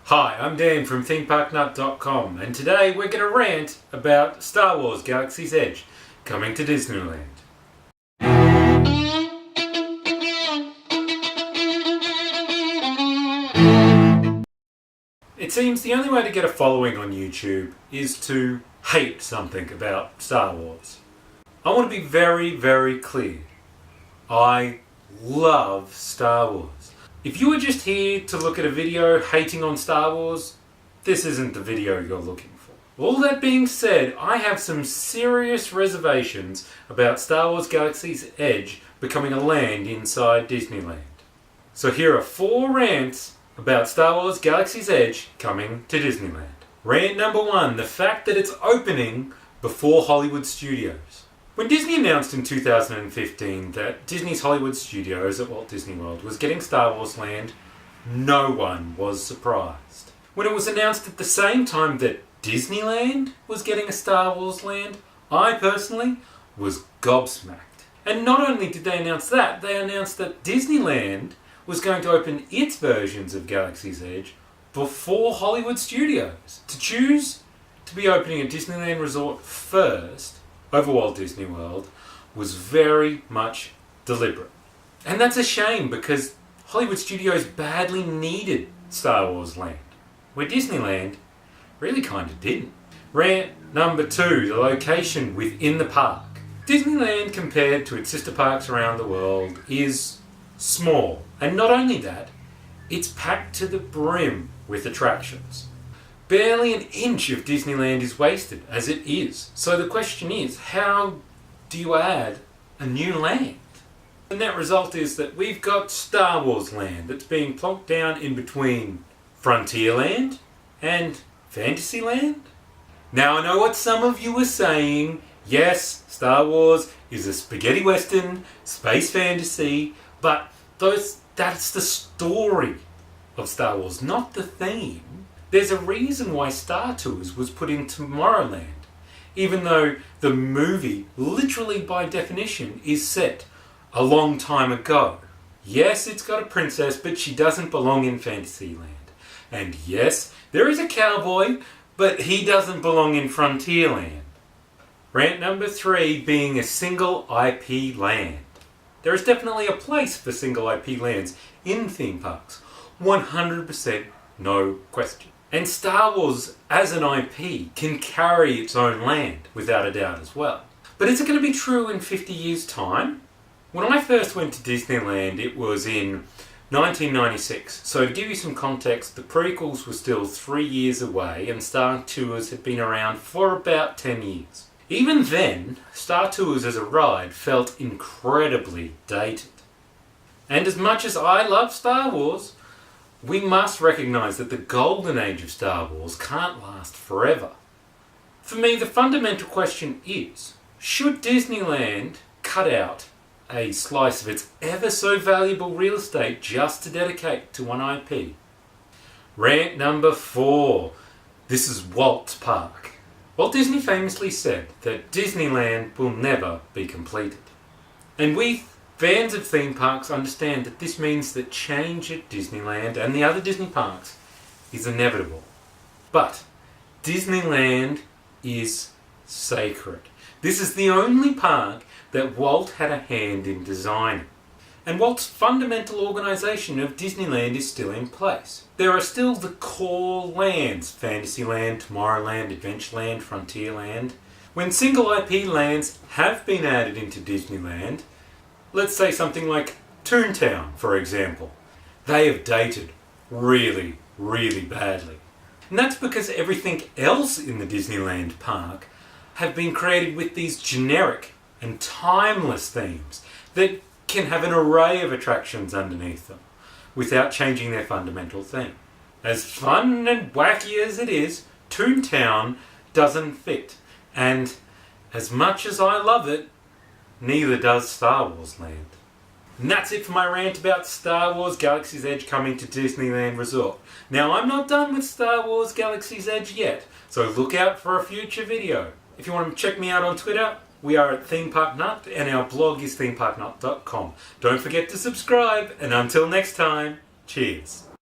Hi, I'm Dan from ThemeParkNut.com, and today we're going to rant about Star Wars Galaxy's Edge coming to Disneyland. It seems the only way to get a following on YouTube is to hate something about Star Wars. I want to be very, very clear. I love Star Wars. If you were just here to look at a video hating on Star Wars, this isn't the video you're looking for. All that being said, I have some serious reservations about Star Wars Galaxy's Edge becoming a land inside Disneyland. So here are 4 rants about Star Wars Galaxy's Edge coming to Disneyland. Rant number 1, the fact that it's opening before Hollywood Studios. When Disney announced in 2015 that Disney's Hollywood Studios at Walt Disney World was getting Star Wars Land, no one was surprised. When it was announced at the same time that Disneyland was getting a Star Wars Land, I personally was gobsmacked. And not only did they announce that, they announced that Disneyland was going to open its versions of Galaxy's Edge before Hollywood Studios. To choose to be opening a Disneyland resort first over Walt Disney World was very much deliberate. And that's a shame because Hollywood Studios badly needed Star Wars Land, where Disneyland really kind of didn't. Rant number 2, the location within the park. Disneyland compared to its sister parks around the world is small. And not only that, it's packed to the brim with attractions. Barely an inch of Disneyland is wasted, as it is. So the question is, how do you add a new land? The net result is that we've got Star Wars Land that's being plonked down in between Frontierland and Fantasyland. Now I know what some of you are saying. Yes, Star Wars is a spaghetti western, space fantasy, but that's the story of Star Wars, not the theme. There's a reason why Star Tours was put in Tomorrowland, even though the movie, literally by definition, is set a long time ago. Yes, it's got a princess, but she doesn't belong in Fantasyland. And yes, there is a cowboy, but he doesn't belong in Frontierland. Rant number 3 being a single IP land. There is definitely a place for single IP lands in theme parks. 100% no question. And Star Wars as an IP can carry its own land, without a doubt as well. But is it going to be true in 50 years' time? When I first went to Disneyland, it was in 1996. So to give you some context, the prequels were still 3 years away and Star Tours had been around for about 10 years. Even then, Star Tours as a ride felt incredibly dated. And as much as I love Star Wars, we must recognise that the golden age of Star Wars can't last forever. For me, the fundamental question is, should Disneyland cut out a slice of its ever so valuable real estate just to dedicate to one IP? Rant number 4. This is Walt's park. Walt Disney famously said that Disneyland will never be completed. And we fans of theme parks understand that this means that change at Disneyland and the other Disney parks is inevitable. But Disneyland is sacred. This is the only park that Walt had a hand in designing. And Walt's fundamental organisation of Disneyland is still in place. There are still the core lands, Fantasyland, Tomorrowland, Adventureland, Frontierland. When single IP lands have been added into Disneyland, let's say something like Toontown, for example, they have dated really, really badly. And that's because everything else in the Disneyland park have been created with these generic and timeless themes that can have an array of attractions underneath them without changing their fundamental theme. As fun and wacky as it is, Toontown doesn't fit. And as much as I love it, neither does Star Wars Land. And that's it for my rant about Star Wars Galaxy's Edge coming to Disneyland Resort. Now, I'm not done with Star Wars Galaxy's Edge yet, so look out for a future video. If you want to check me out on Twitter, we are at ThemeParkNut and our blog is ThemeParkNut.com. Don't forget to subscribe, and until next time, cheers.